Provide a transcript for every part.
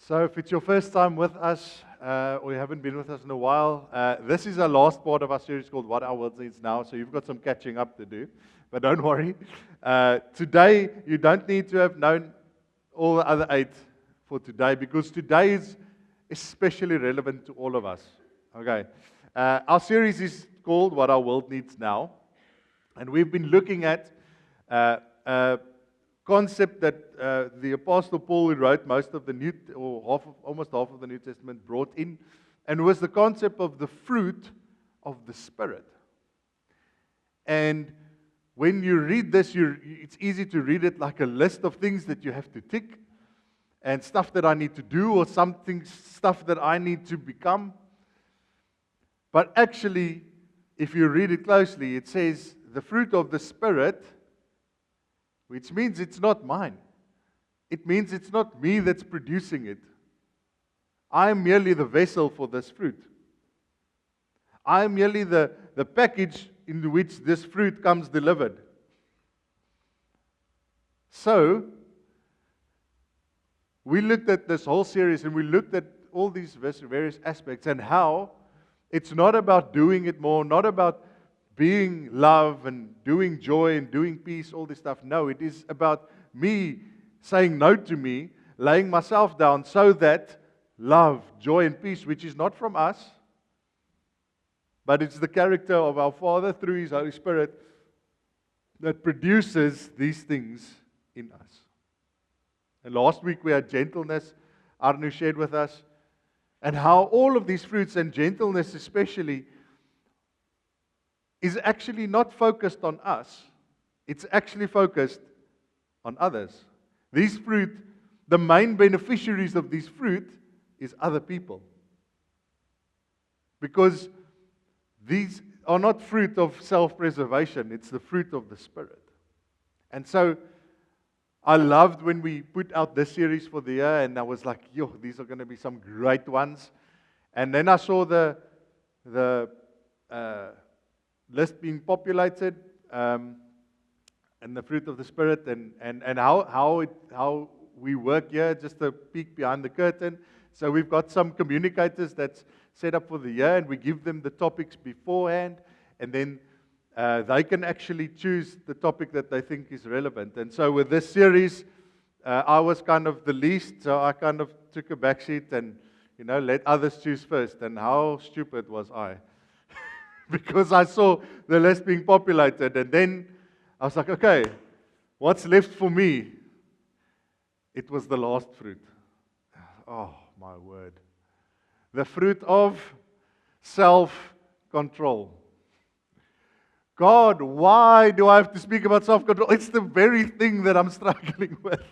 So if it's your first time with us, or you haven't been with us in a while, this is our last part of our series called What Our World Needs Now, so you've got some catching up to do. But don't worry. Today, you don't need to have known all the other 8 for today, because today is especially relevant to all of us. Okay. Our series is called What Our World Needs Now, and we've been looking at a concept that the Apostle Paul, who wrote most of the almost half of the New Testament, brought in, and was the concept of the fruit of the Spirit. And when you read this, it's easy to read it like a list of things that you have to tick, and stuff that I need to do, or stuff that I need to become. But actually, if you read it closely, it says the fruit of the Spirit, which means it's not mine. It means it's not me that's producing it. I am merely the vessel for this fruit. I am merely the package in which this fruit comes delivered. So, we looked at this whole series, and we looked at all these various aspects, and how it's not about doing it more, not about being love and doing joy and doing peace, all this stuff. No, it is about me saying no to me, laying myself down, so that love, joy, and peace, which is not from us, but it's the character of our Father through His Holy Spirit that produces these things in us. And last week we had gentleness. Arnu shared with us, and how all of these fruits, and gentleness especially, is actually not focused on us. It's actually focused on others. These fruit, the main beneficiaries of these fruit is other people. Because these are not fruit of self-preservation, it's the fruit of the Spirit. And so, I loved when we put out this series for the year, and I was like, these are going to be some great ones. And then I saw the list being populated, and the fruit of the Spirit, and how we work here, just a peek behind the curtain. So we've got some communicators that's set up for the year, and we give them the topics beforehand, and then they can actually choose the topic that they think is relevant. And so with this series, I was kind of the least, so I kind of took a back seat and, let others choose first. And how stupid was I? Because I saw the list being populated, and then I was like, okay, what's left for me? It was the last fruit. Oh, my word. The fruit of self-control. God, why do I have to speak about self-control? It's the very thing that I'm struggling with.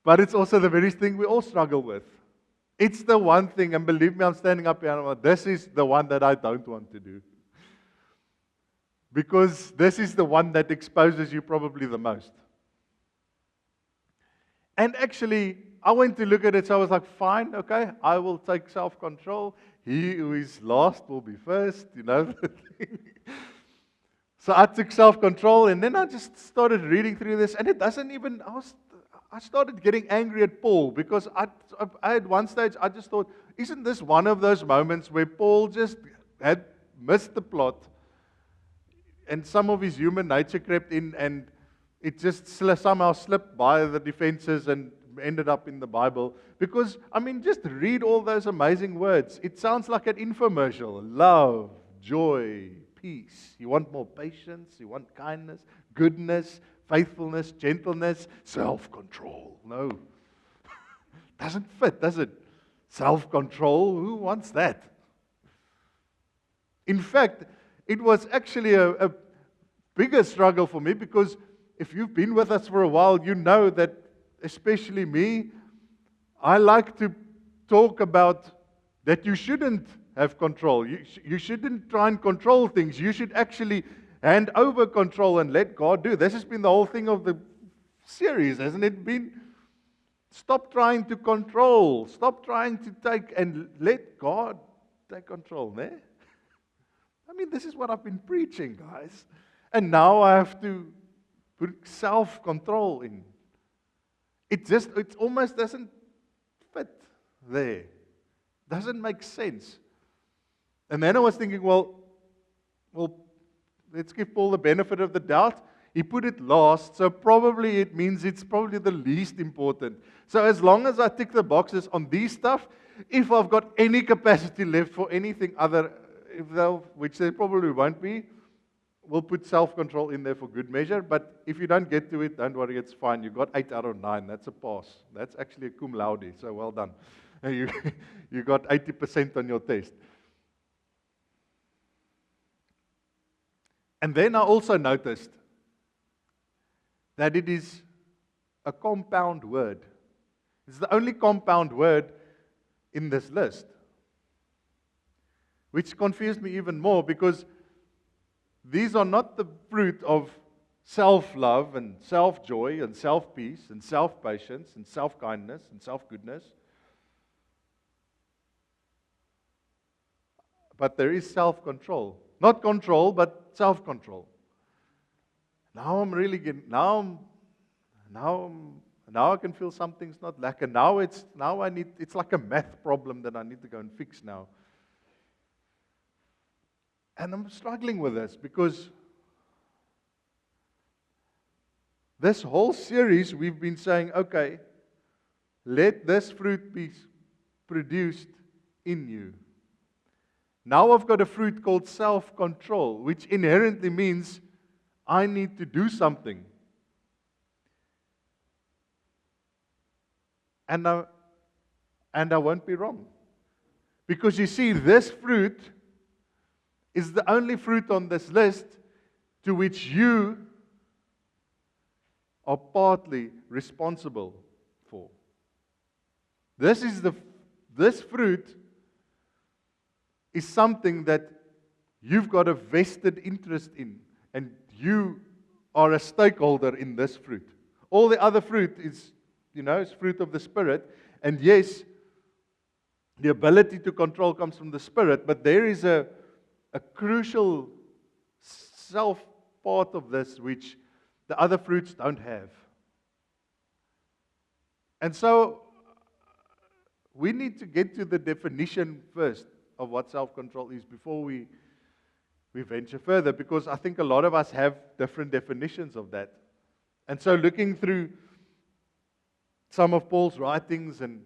But it's also the very thing we all struggle with. It's the one thing, and believe me, I'm standing up here and I'm like, this is the one that I don't want to do. Because this is the one that exposes you probably the most. And actually, I went to look at it, so I was like, fine, okay, I will take self-control. He who is last will be first, So I took self-control, and then I just started reading through this, and it doesn't even, I started getting angry at Paul, because I at one stage, I just thought, isn't this one of those moments where Paul just had missed the plot, and some of his human nature crept in, and it just somehow slipped by the defenses and ended up in the Bible? Because, just read all those amazing words. It sounds like an infomercial. Love, joy, peace. You want more patience, you want kindness, goodness, faithfulness, gentleness, self-control. No. Doesn't fit, does it? Self-control, who wants that? In fact, it was actually a bigger struggle for me, because if you've been with us for a while, you know that, especially me, I like to talk about that you shouldn't have control. You shouldn't try and control things. You should actually hand over control and let God do. This has been the whole thing of the series, hasn't it been? Stop trying to control. Stop trying to take, and let God take control. There. This is what I've been preaching, guys. And now I have to put self-control in. It almost doesn't fit there. Doesn't make sense. And then I was thinking, well, let's give Paul the benefit of the doubt. He put it last, so probably it means it's probably the least important. So as long as I tick the boxes on these stuff, if I've got any capacity left for anything other, which there probably won't be, we'll put self-control in there for good measure. But if you don't get to it, don't worry, it's fine. You got 8 out of 9. That's a pass. That's actually a cum laude, so well done. You got 80% on your test. And then I also noticed that it is a compound word. It's the only compound word in this list, which confused me even more because these are not the fruit of self-love and self-joy and self-peace and self-patience and self-kindness and self-goodness. But there is self-control. Not control, but self-control. Now I'm really getting, now I can feel something's not lacking. It's like a math problem that I need to go and fix now. And I'm struggling with this because this whole series we've been saying, okay, let this fruit be produced in you. Now I've got a fruit called self-control, which inherently means I need to do something. And I won't be wrong. Because you see, this fruit is the only fruit on this list to which you are partly responsible for. This fruit is something that you've got a vested interest in, and you are a stakeholder in this fruit. All the other fruit is fruit of the Spirit, and yes, the ability to control comes from the Spirit, but there is a crucial self part of this which the other fruits don't have. And so we need to get to the definition first of what self-control is before we venture further, because I think a lot of us have different definitions of that. And so looking through some of Paul's writings and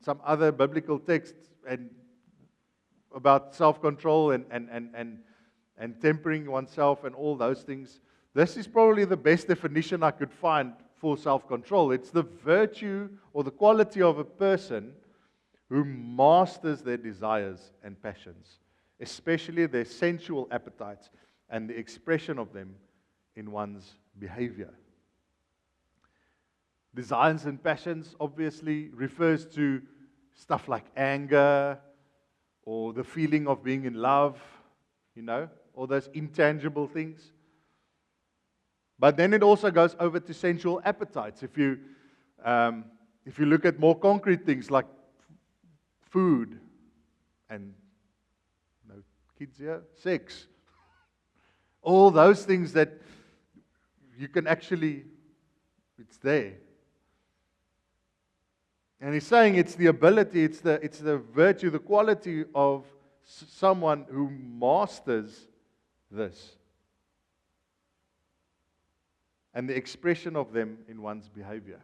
some other biblical texts and about self-control and tempering oneself and all those things, this is probably the best definition I could find for self-control. It's the virtue or the quality of a person who masters their desires and passions, especially their sensual appetites and the expression of them in one's behavior. Desires and passions obviously refers to stuff like anger or the feeling of being in love, all those intangible things. But then it also goes over to sensual appetites. If you look at more concrete things like food and kids here, sex, all those things that you can actually, it's there. And he's saying it's the ability, it's the virtue, the quality of someone who masters this. And the expression of them in one's behavior.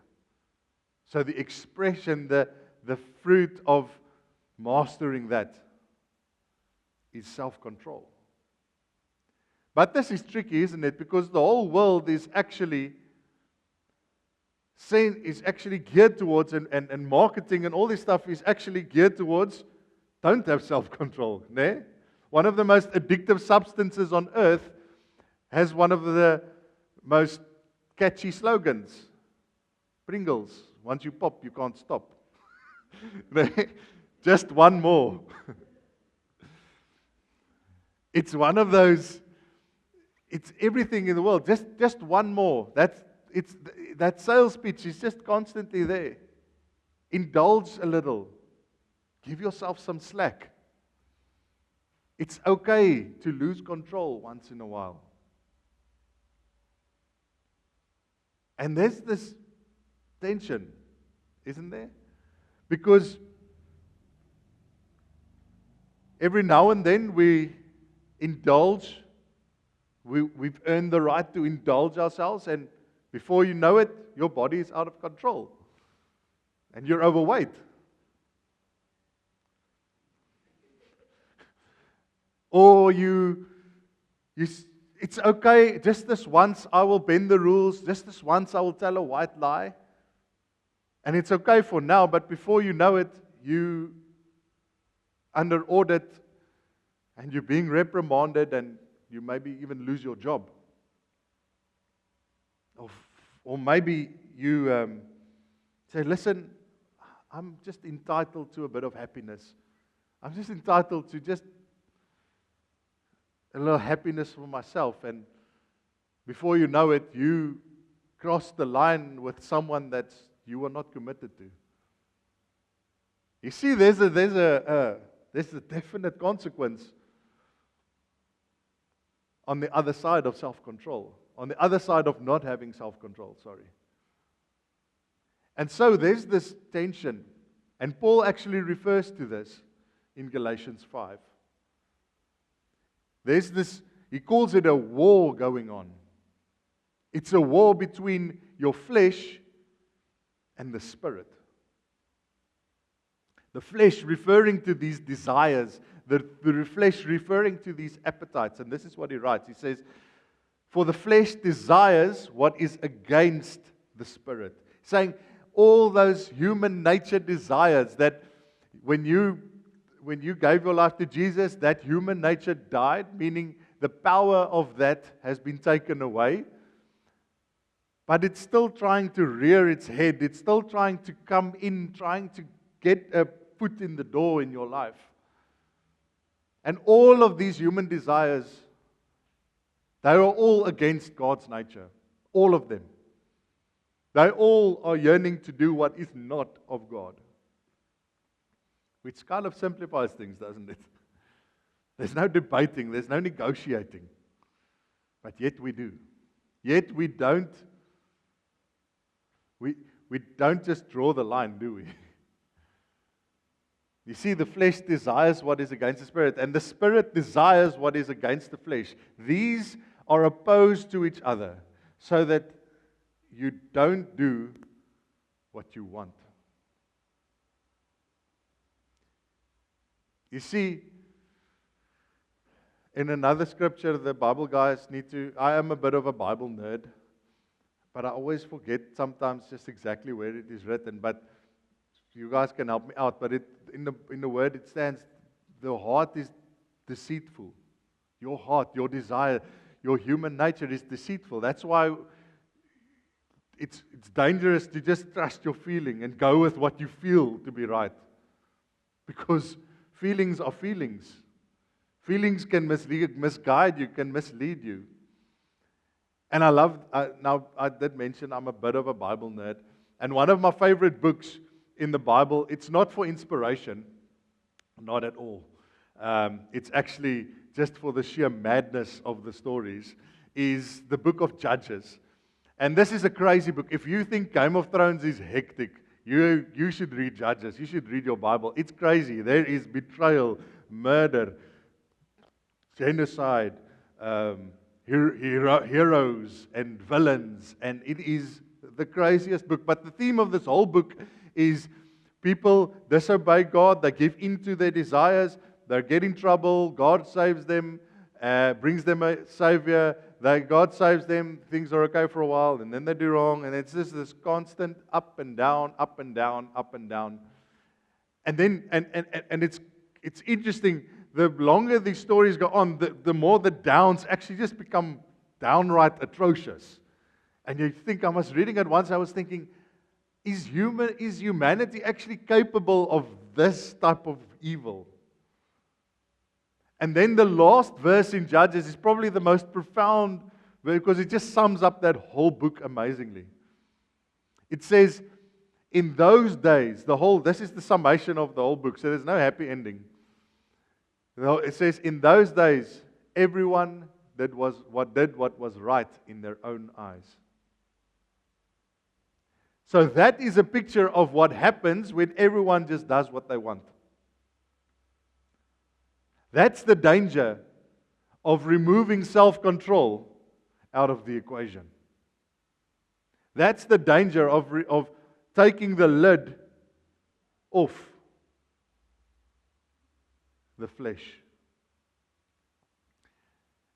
So the expression, the fruit of mastering that is self-control. But this is tricky, isn't it? Because the whole world is actually geared towards, and marketing and all this stuff is actually geared towards, don't have self-control. Ne? One of the most addictive substances on earth has one of the most catchy slogans. Pringles, once you pop, you can't stop. Just one more. It's one of those, it's everything in the world. Just one more. That sales pitch is just constantly there. Indulge a little. Give yourself some slack. It's okay to lose control once in a while. And there's this tension, isn't there? Because every now and then we indulge, we've earned the right to indulge ourselves, and before you know it, your body is out of control. And you're overweight. Or it's okay, just this once I will bend the rules, just this once I will tell a white lie. And it's okay for now, but before you know it, you under audit and you're being reprimanded and you maybe even lose your job. Or maybe you say, listen, I'm just entitled to a bit of happiness. I'm just entitled to just a little happiness for myself. And before you know it, you cross the line with someone that you are not committed to. You see, there's a definite consequence on the other side of self-control, on the other side of not having self-control, And so there's this tension, and Paul actually refers to this in Galatians 5. There's this, he calls it a war going on. It's a war between your flesh and the spirit. The flesh referring to these desires, the flesh referring to these appetites. And this is what he writes. He says, for the flesh desires what is against the spirit. Saying all those human nature desires that when you gave your life to Jesus, that human nature died, meaning the power of that has been taken away. But it's still trying to rear its head. It's still trying to come in, trying to get a foot in the door in your life. And all of these human desires, they are all against God's nature. All of them. They all are yearning to do what is not of God. Which kind of simplifies things, doesn't it? There's no debating, there's no negotiating. But yet we do. Yet we don't just draw the line, do we? You see, the flesh desires what is against the spirit, and the spirit desires what is against the flesh. These are opposed to each other, so that you don't do what you want. You see, in another scripture, the Bible guys I am a bit of a Bible nerd, but I always forget sometimes just exactly where it is written, but you guys can help me out. But in the word it stands, the heart is deceitful. Your heart, your desire, your human nature is deceitful. That's why it's dangerous to just trust your feeling and go with what you feel to be right. Because feelings are feelings. Feelings can misguide you, can mislead you. And I did mention I'm a bit of a Bible nerd. And one of my favorite books in the Bible, it's not for inspiration, not at all. It's actually just for the sheer madness of the stories, is the book of Judges. And this is a crazy book. If you think Game of Thrones is hectic, you should read Judges. You should read your Bible. It's crazy. There is betrayal, murder, genocide, heroes and villains, and it is the craziest book. But the theme of this whole book is people disobey God, they give in to their desires, they get in trouble, God saves them, brings them a Savior, God saves them, things are okay for a while, and then they do wrong, and it's just this constant up and down, up and down, up and down. And then, and it's interesting, the longer these stories go on, the more the downs actually just become downright atrocious. And you think, I was reading it once, I was thinking, is humanity actually capable of this type of evil? And then the last verse in Judges is probably the most profound, because it just sums up that whole book amazingly. It says, in those days, this is the summation of the whole book, so there's no happy ending. It says, in those days, everyone did what was right in their own eyes. So that is a picture of what happens when everyone just does what they want. That's the danger of removing self-control out of the equation. That's the danger of taking the lid off the flesh.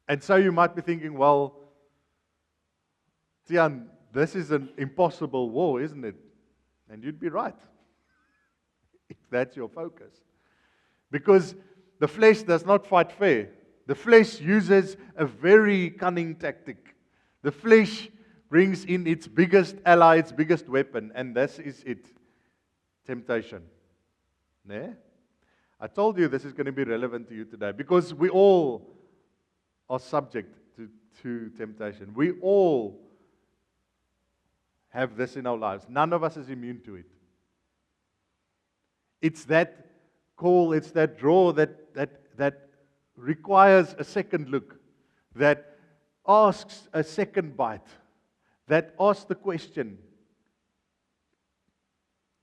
And so you might be thinking, well, Tian, this is an impossible war, isn't it? And you'd be right, if that's your focus. Because the flesh does not fight fair. The flesh uses a very cunning tactic. The flesh brings in its biggest ally, its biggest weapon, and this is it. Temptation. Ne? I told you this is going to be relevant to you today, because we all are subject to temptation. We all have this in our lives. None of us is immune to it. It's that call, it's that draw that requires a second look, that asks a second bite, that asks the question,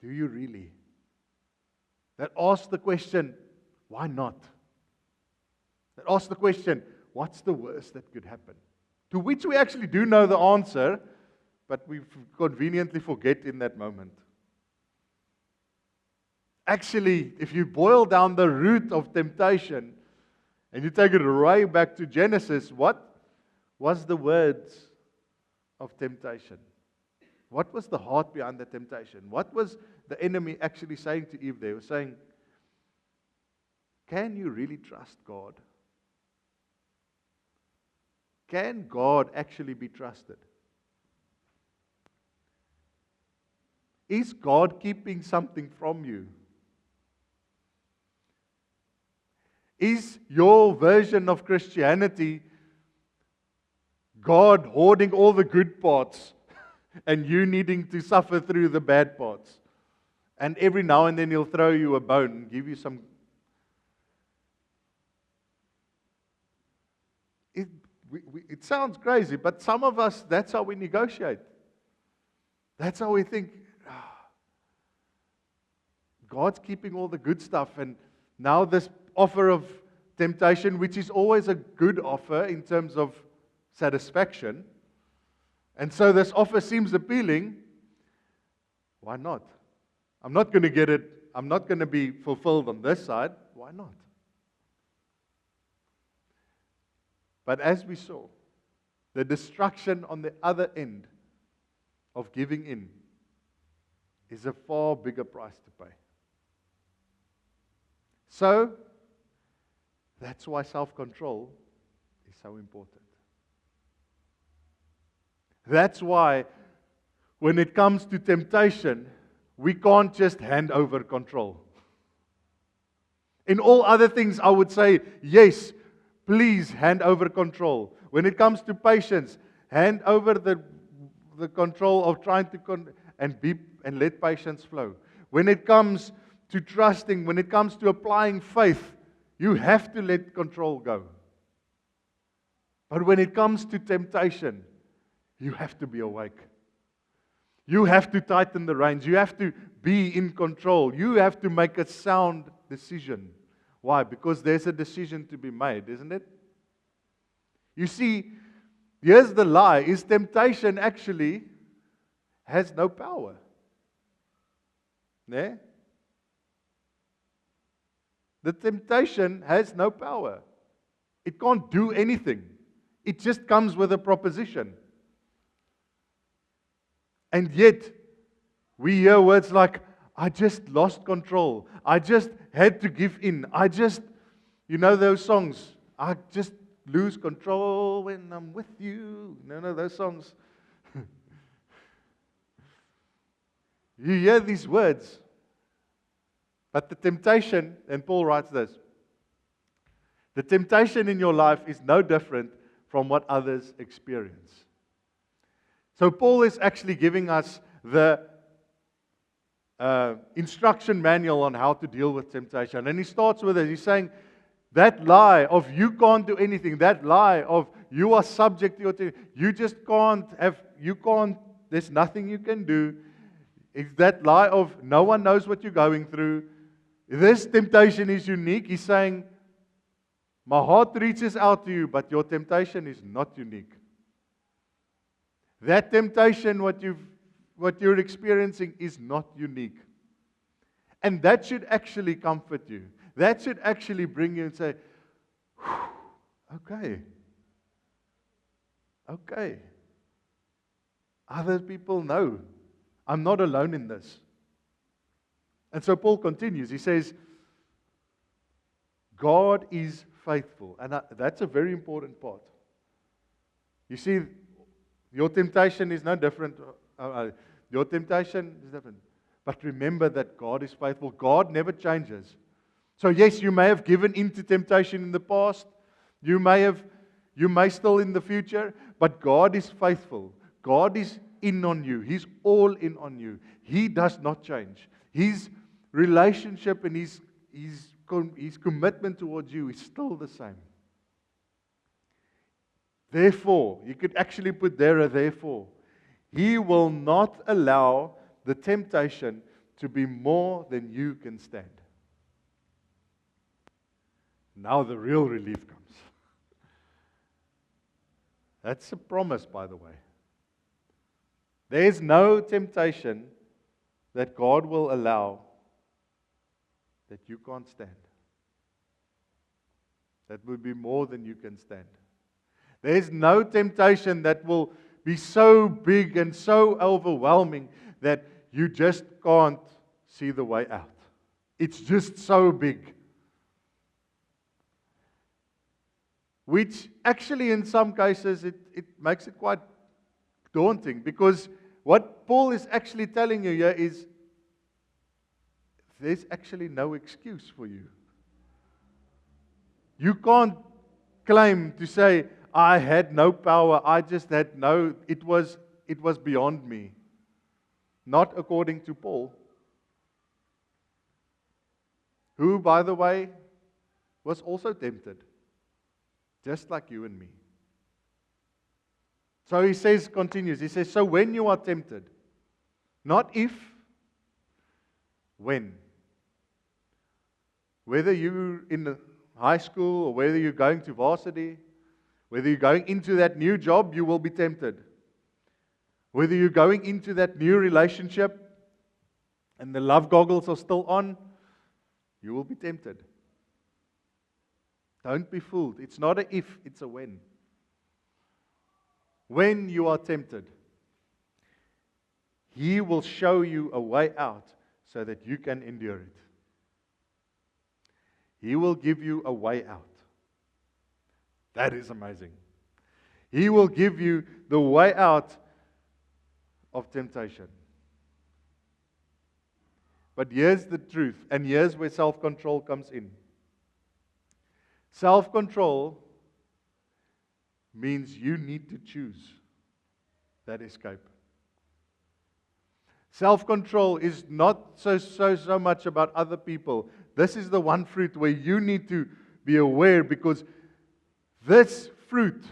do you really? That asks the question, why not? That asks the question, what's the worst that could happen? To which we actually do know the answer, but we conveniently forget in that moment. Actually, if you boil down the root of temptation, and you take it right back to Genesis, what was the words of temptation? What was the heart behind the temptation? What was the enemy actually saying to Eve there? He was saying, can you really trust God? Can God actually be trusted? Is God keeping something from you? Is your version of Christianity God hoarding all the good parts and you needing to suffer through the bad parts? And every now and then He'll throw you a bone and give you some. It sounds crazy, but some of us, that's how we negotiate. That's how we think, God's keeping all the good stuff, and now this offer of temptation, which is always a good offer in terms of satisfaction, and so this offer seems appealing. Why not? I'm not going to get it. I'm not going to be fulfilled on this side. Why not? But as we saw, the destruction on the other end of giving in is a far bigger price to pay. So, that's why self-control is so important. That's why when it comes to temptation, we can't just hand over control. In all other things, I would say, yes, please hand over control. When it comes to patience, hand over the control of trying to and let patience flow. When it comes to trusting, when it comes to applying faith, you have to let control go. But when it comes to temptation, you have to be awake. You have to tighten the reins. You have to be in control. You have to make a sound decision. Why? Because there's a decision to be made, isn't it? You see, here's the lie, is temptation actually has no power. Ne? The temptation has no power. It can't do anything. It just comes with a proposition. And yet, we hear words like, I just lost control. I just had to give in. You know those songs, I just lose control when I'm with you. No, those songs. You hear these words. But the temptation, and Paul writes this, the temptation in your life is no different from what others experience. So Paul is actually giving us the instruction manual on how to deal with temptation. And he starts with it. He's saying, that lie of you can't do anything, that lie of you are subject to your temptation, you just can't, there's nothing you can do. It's that lie of no one knows what you're going through. This temptation is unique. He's saying, my heart reaches out to you, but your temptation is not unique. That temptation, what you're experiencing, is not unique. And that should actually comfort you. That should actually bring you and say, okay. Okay. Other people know. I'm not alone in this. And so Paul continues. He says, God is faithful. And that's a very important part. You see, your temptation is no different. Your temptation is different. But remember that God is faithful. God never changes. So yes, you may have given into temptation in the past. You may still in the future. But God is faithful. God is in on you. He's all in on you. He does not change. His relationship and his commitment towards you is still the same. Therefore, you could actually put there a therefore. He will not allow the temptation to be more than you can stand. Now the real relief comes. That's a promise, by the way. There is no temptation that God will allow that you can't stand. That would be more than you can stand. There is no temptation that will be so big and so overwhelming that you just can't see the way out. It's just so big. Which actually in some cases it makes it quite daunting, because what Paul is actually telling you here is there's actually no excuse for you. You can't claim to say, I had no power, I just had no, it was beyond me. Not according to Paul, who, by the way, was also tempted, just like you and me. So he says, continues, he says, so when you are tempted, not if, when. Whether you're in the high school or whether you're going to varsity, whether you're going into that new job, you will be tempted. Whether you're going into that new relationship and the love goggles are still on, you will be tempted. Don't be fooled. It's not a if, it's a when. When you are tempted, He will show you a way out so that you can endure it. He will give you a way out. That is amazing. He will give you the way out of temptation. But here's the truth, and here's where self-control comes in. Self-control means you need to choose that escape. Self-control is not so much about other people. This is the one fruit where you need to be aware, because this fruit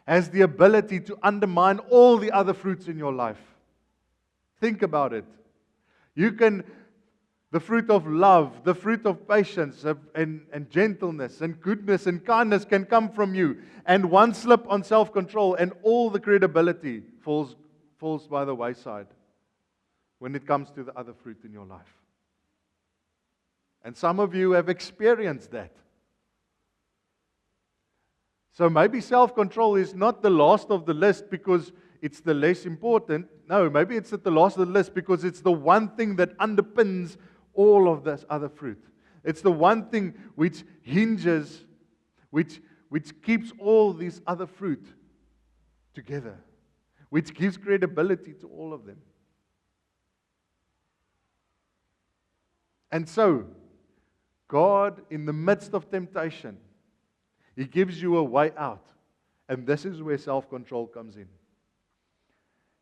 has the ability to undermine all the other fruits in your life. Think about it. The fruit of love, the fruit of patience and gentleness and goodness and kindness can come from you. And one slip on self-control and all the credibility falls by the wayside when it comes to the other fruit in your life. And some of you have experienced that. So maybe self-control is not the last of the list because it's the less important. No, maybe it's at the last of the list because it's the one thing that underpins all of this other fruit. It's the one thing which hinges, which keeps all these other fruit together, which gives credibility to all of them. And so, God, in the midst of temptation, He gives you a way out. And this is where self-control comes in.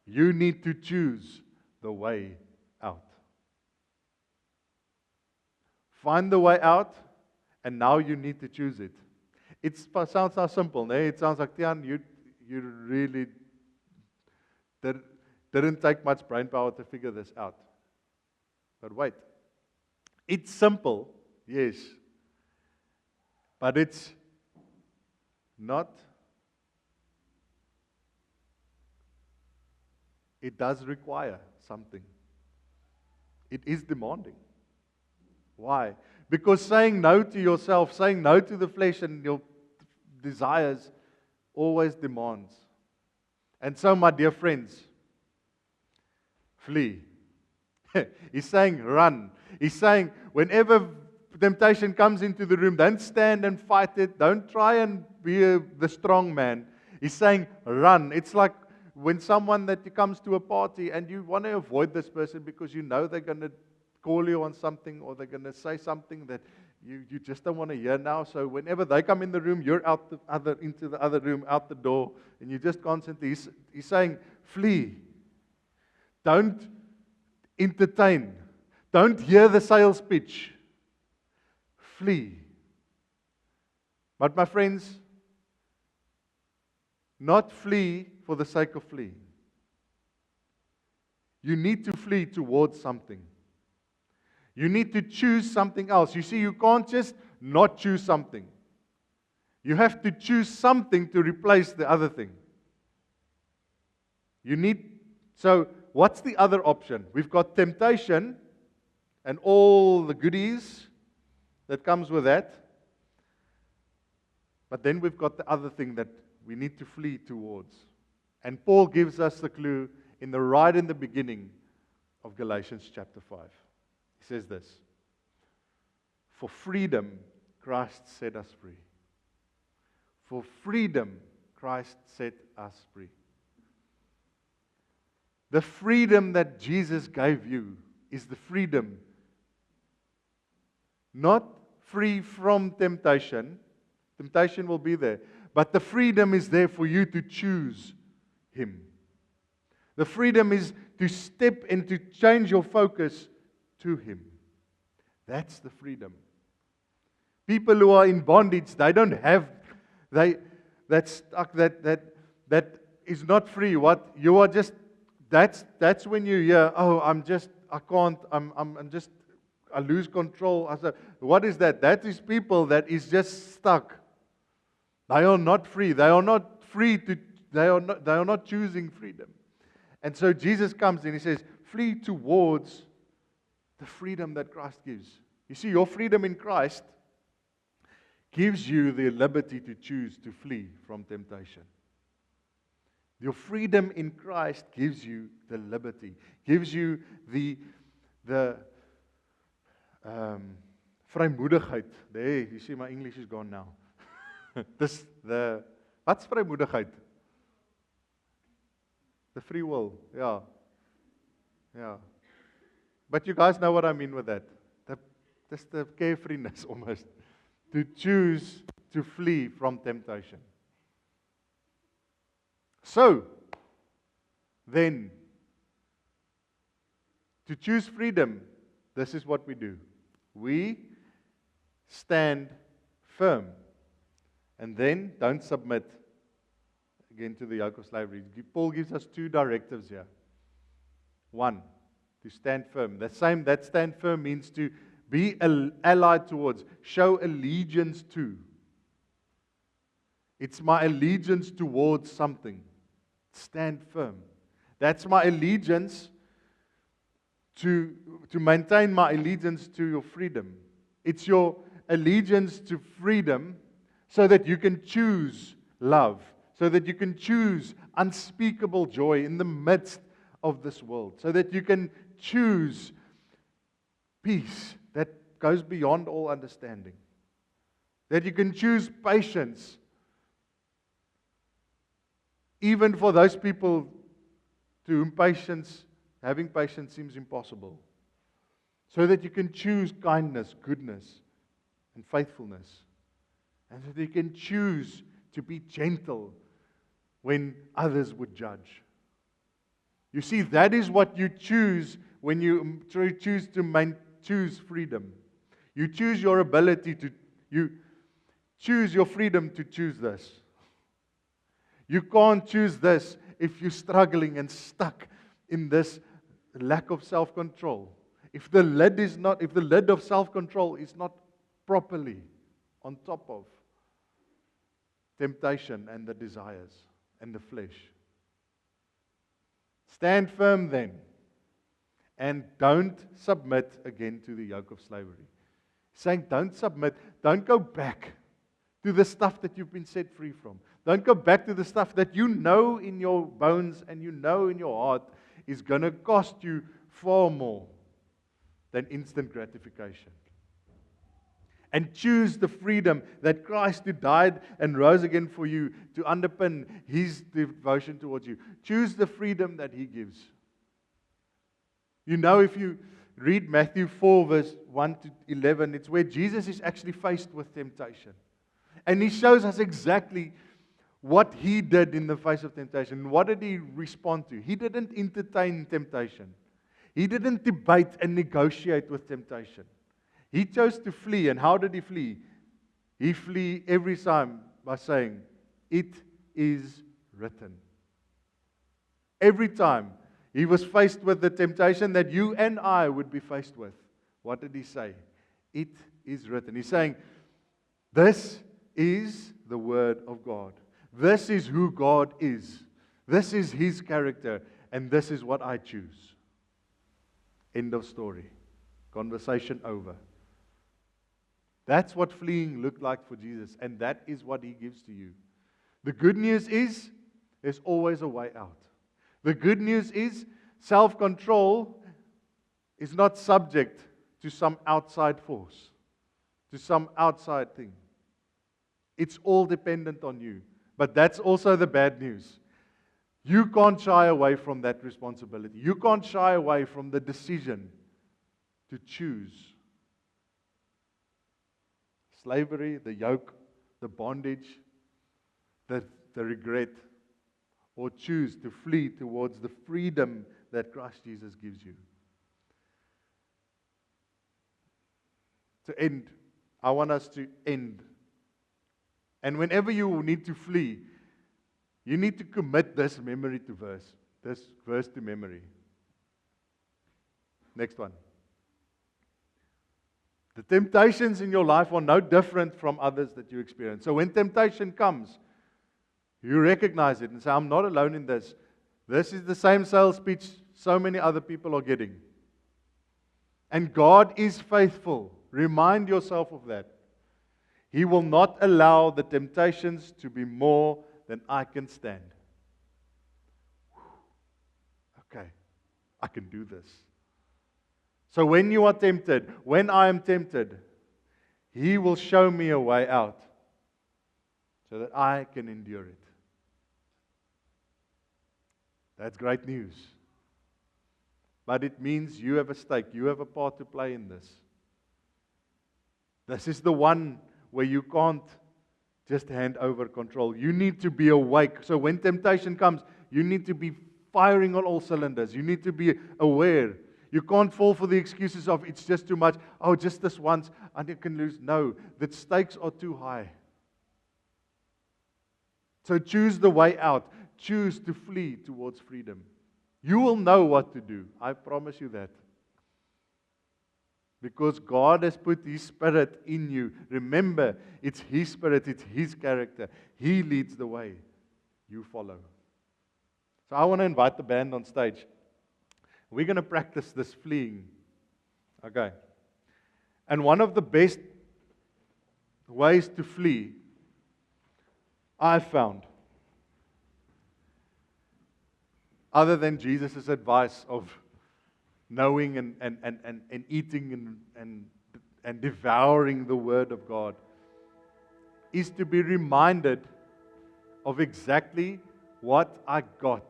You need to choose the way out. Find the way out, and now you need to choose it. It sounds so simple, no? It sounds like, Tian, you really, didn't take much brain power to figure this out. But wait, it's simple, yes, but it's not. It does require something. It is demanding. Why? Because saying no to yourself, saying no to the flesh and your desires always demands. And so, my dear friends, flee. He's saying run. He's saying whenever temptation comes into the room, don't stand and fight it. Don't try and be the strong man. He's saying run. It's like when someone that comes to a party and you want to avoid this person because you know they're going to call you on something or they're going to say something that you just don't want to hear now. So whenever they come in the room, you're into the other room, out the door, and you just constantly, he's saying, flee. Don't entertain. Don't hear the sales pitch. Flee. But my friends, not flee for the sake of fleeing. You need to flee towards something. You need to choose something else. You see, you can't just not choose something. You have to choose something to replace the other thing. So what's the other option? We've got temptation and all the goodies that comes with that. But then we've got the other thing that we need to flee towards. And Paul gives us the clue right in the beginning of Galatians chapter 5. He says this: for freedom, Christ set us free. For freedom, Christ set us free. The freedom that Jesus gave you is the freedom not free from temptation. Temptation will be there. But the freedom is there for you to choose Him. The freedom is to step and to change your focus to Him. That's the freedom. People who are in bondage, they don't have, that's stuck, that is not free. What you are just, that's when you hear, oh, I lose control. I said, what is that? That is people that is just stuck. They are not free. They are not free to, they are not choosing freedom. And so Jesus comes and He says, flee towards the freedom that Christ gives. You see, your freedom in Christ gives you the liberty to choose to flee from temptation. Your freedom in Christ gives you the liberty, gives you the vrymoedigheid. There, you see, my English is gone now. What's vrymoedigheid? The free will, yeah. But you guys know what I mean with that. Just the carefreeness almost. To choose to flee from temptation. So, then, to choose freedom, this is what we do. We stand firm. And then, don't submit again to the yoke of slavery. Paul gives us two directives here. One, to stand firm. That stand firm means to be allied towards, show allegiance to. It's my allegiance towards something. Stand firm. That's my allegiance to maintain my allegiance to your freedom. It's your allegiance to freedom so that you can choose love, so that you can choose unspeakable joy in the midst of this world, so that you can choose peace that goes beyond all understanding, that you can choose patience, even for those people to whom having patience seems impossible, so that you can choose kindness, goodness, and faithfulness, and that you can choose to be gentle when others would judge. You see, that is what you choose when you choose to choose freedom. You choose your ability you choose your freedom to choose this. You can't choose this if you're struggling and stuck in this lack of self-control, if the lid of self-control is not properly on top of temptation and the desires and the flesh. Stand firm then, and don't submit again to the yoke of slavery. Saying, don't submit, don't go back to the stuff that you've been set free from. Don't go back to the stuff that you know in your bones and you know in your heart is going to cost you far more than instant gratification. And choose the freedom that Christ, who died and rose again for you, to underpin His devotion towards you. Choose the freedom that He gives. You know, if you read Matthew 4, verse 1 to 11, it's where Jesus is actually faced with temptation. And He shows us exactly what He did in the face of temptation. What did He respond to? He didn't entertain temptation. He didn't debate and negotiate with temptation. He chose to flee. And how did He flee? He flee every time by saying, "It is written." Every time He was faced with the temptation that you and I would be faced with, what did He say? It is written. He's saying, this is the Word of God. This is who God is. This is His character. And this is what I choose. End of story. Conversation over. That's what fleeing looked like for Jesus. And that is what He gives to you. The good news is, there's always a way out. The good news is, self-control is not subject to some outside force, to some outside thing. It's all dependent on you. But that's also the bad news. You can't shy away from that responsibility. You can't shy away from the decision to choose. Slavery, the yoke, the bondage, the regret, or choose to flee towards the freedom that Christ Jesus gives you. To end, I want us to end. And whenever you need to flee, you need to commit this verse to memory. Next one. The temptations in your life are no different from others that you experience. So when temptation comes, you recognize it and say, I'm not alone in this. This is the same sales pitch so many other people are getting. And God is faithful. Remind yourself of that. He will not allow the temptations to be more than I can stand. Okay, I can do this. So when you are tempted, when I am tempted, He will show me a way out so that I can endure it. That's great news. But it means you have a stake. You have a part to play in this. This is the one where you can't just hand over control. You need to be awake. So when temptation comes, you need to be firing on all cylinders. You need to be aware. You can't fall for the excuses of it's just too much. Oh, just this once, and you can lose. No, the stakes are too high. So choose the way out. Choose to flee towards freedom. You will know what to do. I promise you that. Because God has put His Spirit in you. Remember, it's His Spirit, it's His character. He leads the way. You follow. So I want to invite the band on stage. We're going to practice this fleeing. Okay. And one of the best ways to flee, I've found, other than Jesus' advice of knowing and eating and devouring the Word of God, is to be reminded of exactly what I got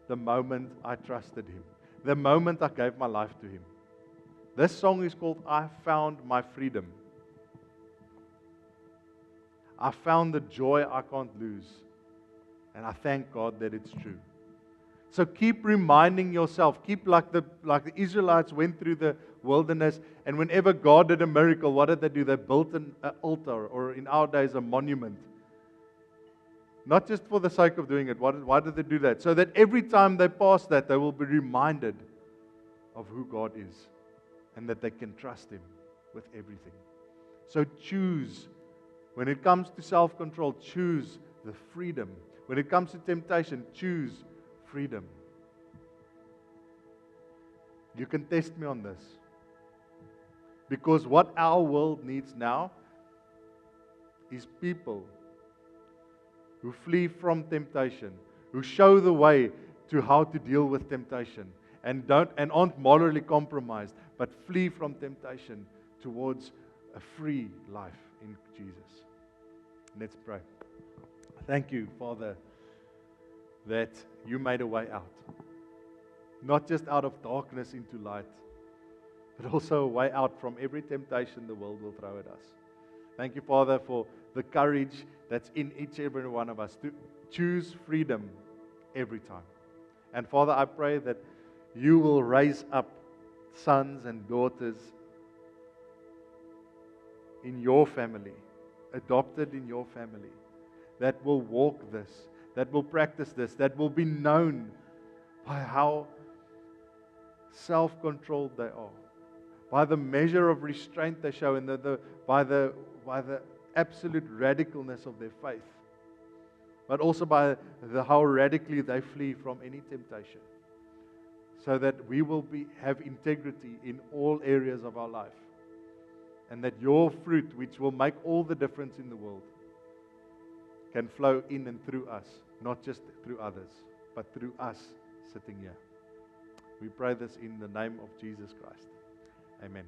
the moment I trusted Him, the moment I gave my life to Him. This song is called I Found My Freedom. I found the joy I can't lose, and I thank God that it's true. So keep reminding yourself, keep like the Israelites went through the wilderness, and whenever God did a miracle, what did they do? They built an altar, or in our days, a monument. Not just for the sake of doing it. Why do they do that? So that every time they pass that, they will be reminded of who God is and that they can trust Him with everything. So choose, when it comes to self-control, choose the freedom. When it comes to temptation, choose freedom. You can test me on this. Because what our world needs now is people who flee from temptation, who show the way to how to deal with temptation, and aren't morally compromised, but flee from temptation towards a free life in Jesus. Let's pray. Thank you, Father, that you made a way out. Not just out of darkness into light, but also a way out from every temptation the world will throw at us. Thank you, Father, for the courage that's in each and every one of us to choose freedom every time. And Father, I pray that you will raise up sons and daughters in your family, adopted in your family, that will walk this, that will practice this, that will be known by how self-controlled they are, by the measure of restraint they show, and by the absolute radicalness of their faith, but also by how radically they flee from any temptation, so that we will have integrity in all areas of our life, and that your fruit, which will make all the difference in the world, can flow in and through us, not just through others, but through us sitting here. We pray this in the name of Jesus Christ. Amen.